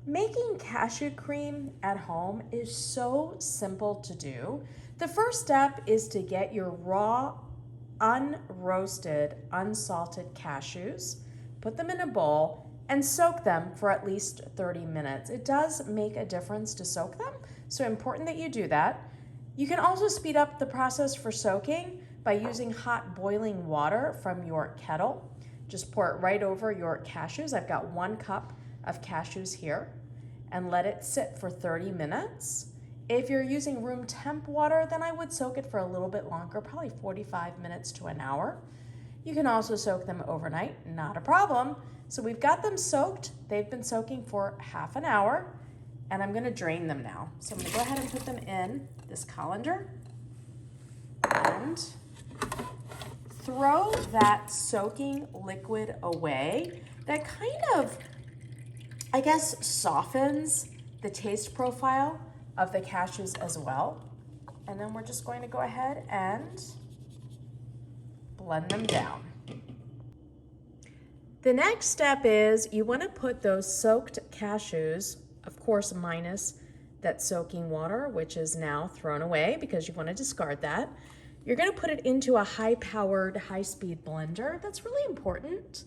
Making cashew cream at home is so simple to do. The first step is to get your raw, unroasted, unsalted cashews, put them in a bowl, and soak them for at least 30 minutes. It does make a difference to soak them, so important that you do that. You can also speed up the process for soaking by using hot boiling water from your kettle. Just pour it right over your cashews. I've got 1 cup of cashews here, and let it sit for 30 minutes. If you're using room temp water, then I would soak it for a little bit longer, probably 45 minutes to an hour. You can also soak them overnight, not a problem. So we've got them soaked. They've been soaking for half an hour, and I'm gonna drain them now. So I'm gonna go ahead and put them in this colander and throw that soaking liquid away. That kind of, I guess, softens the taste profile of the cashews as well. And then we're just going to go ahead and blend them down. The next step is you want to put those soaked cashews, of course minus that soaking water, which is now thrown away because you want to discard that. You're going to put it into a high-powered, high-speed blender. That's really important.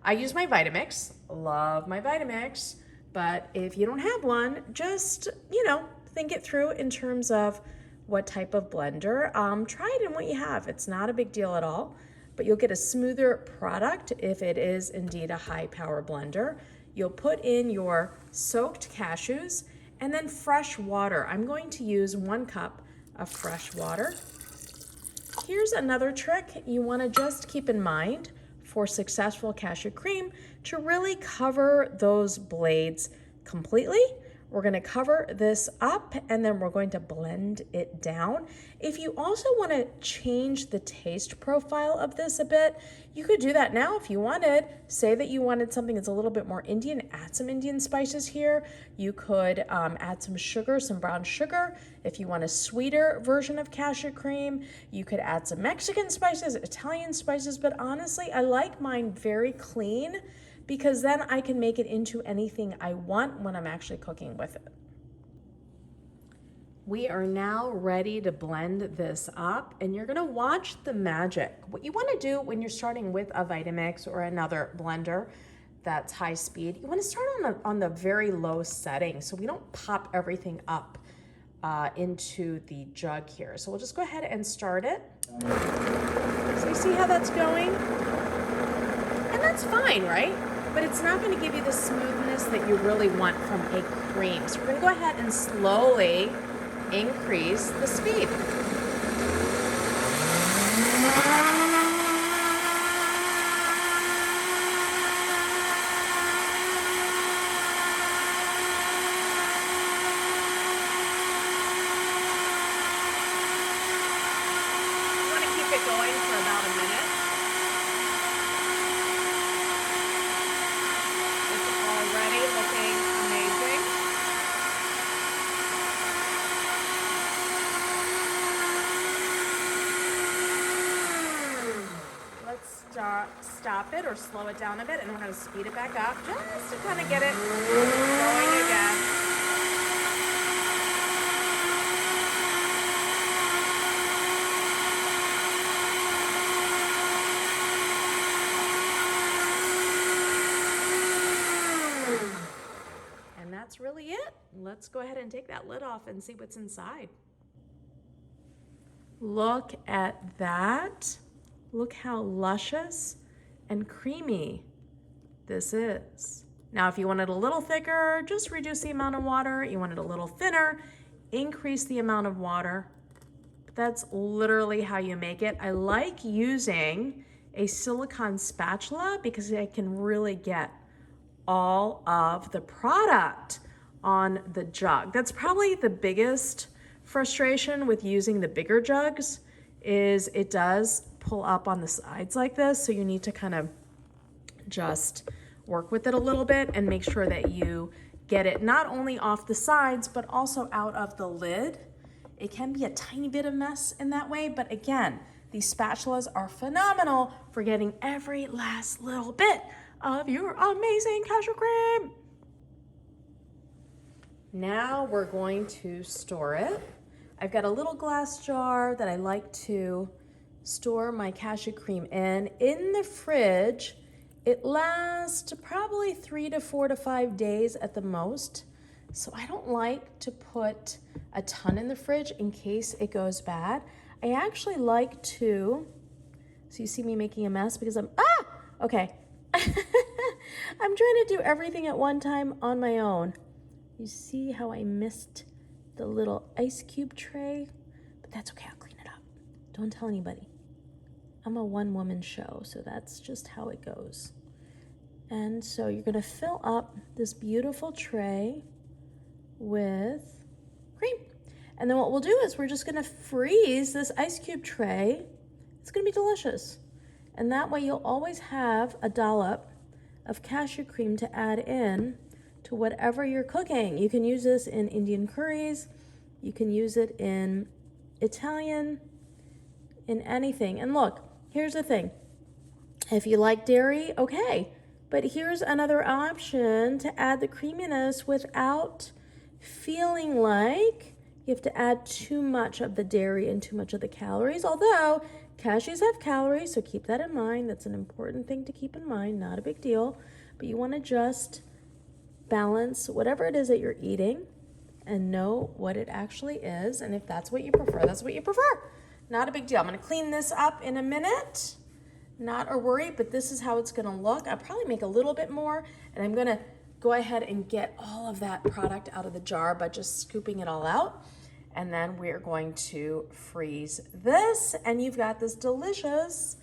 I use my Vitamix, love my Vitamix, but if you don't have one, just, think it through in terms of what type of blender. Try it in what you have. It's not a big deal at all, but you'll get a smoother product if it is indeed a high-power blender. You'll put in your soaked cashews and then fresh water. I'm going to use 1 cup of fresh water. Here's another trick you want to just keep in mind for successful cashew cream to really cover those blades completely. We're going to cover this up and then we're going to blend it down. If you also want to change the taste profile of this a bit, you could do that now if you wanted. Say that you wanted something that's a little bit more Indian, add some Indian spices here. You could add some sugar, some brown sugar. If you want a sweeter version of cashew cream, you could add some Mexican spices, Italian spices, but honestly, I like mine very clean, because then I can make it into anything I want when I'm actually cooking with it. We are now ready to blend this up, and you're gonna watch the magic. What you wanna do when you're starting with a Vitamix or another blender that's high speed, you wanna start on the very low setting so we don't pop everything up into the jug here. So we'll just go ahead and start it. So you see how that's going? And that's fine, right? But it's not going to give you the smoothness that you really want from a cream. So we're going to go ahead and slowly increase the speed. You want to keep it going for about a minute. Looking amazing. Let's stop it or slow it down a bit, and we're going to speed it back up just to kind of get it going again. That's really it. Let's go ahead and take that lid off and see what's inside. Look at that. Look how luscious and creamy this is. Now, if you want it a little thicker, just reduce the amount of water. You want it a little thinner, increase the amount of water. That's literally how you make it. I like using a silicone spatula because I can really get all of the product on the jug. That's probably the biggest frustration with using the bigger jugs, is it does pull up on the sides like this. So you need to kind of just work with it a little bit and make sure that you get it not only off the sides, but also out of the lid. It can be a tiny bit of mess in that way, but again, these spatulas are phenomenal for getting every last little bit of your amazing cashew cream. Now we're going to store it. I've got a little glass jar that I like to store my cashew cream in. In the fridge, it lasts probably 3 to 4 to 5 days at the most. So I don't like to put a ton in the fridge in case it goes bad. I actually like to, so you see me making a mess because okay. I'm trying to do everything at one time on my own. You see how I missed the little ice cube tray? But that's okay, I'll clean it up. Don't tell anybody. I'm a one-woman show, so that's just how it goes. And so you're gonna fill up this beautiful tray with cream. And then what we'll do is we're just gonna freeze this ice cube tray. It's gonna be delicious. And that way you'll always have a dollop of cashew cream to add in to whatever you're cooking. You can use this in Indian curries, you can use it in Italian, in anything. And look, here's the thing. If you like dairy, okay, but here's another option to add the creaminess without feeling like you have to add too much of the dairy and too much of the calories. Although cashews have calories, so keep that in mind. That's an important thing to keep in mind, not a big deal. But you want to just balance whatever it is that you're eating and know what it actually is. And if that's what you prefer, that's what you prefer. Not a big deal. I'm going to clean this up in a minute. Not a worry, but this is how it's going to look. I'll probably make a little bit more, and I'm going to go ahead and get all of that product out of the jar by just scooping it all out. And then we're going to freeze this, and you've got this delicious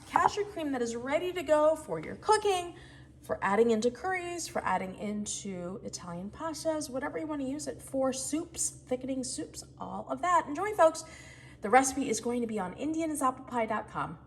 cashew cream that is ready to go for your cooking, for adding into curries, for adding into Italian pastas, whatever you want to use it for, soups, thickening soups, all of that. Enjoy, folks. The recipe is going to be on indianasapplepie.com.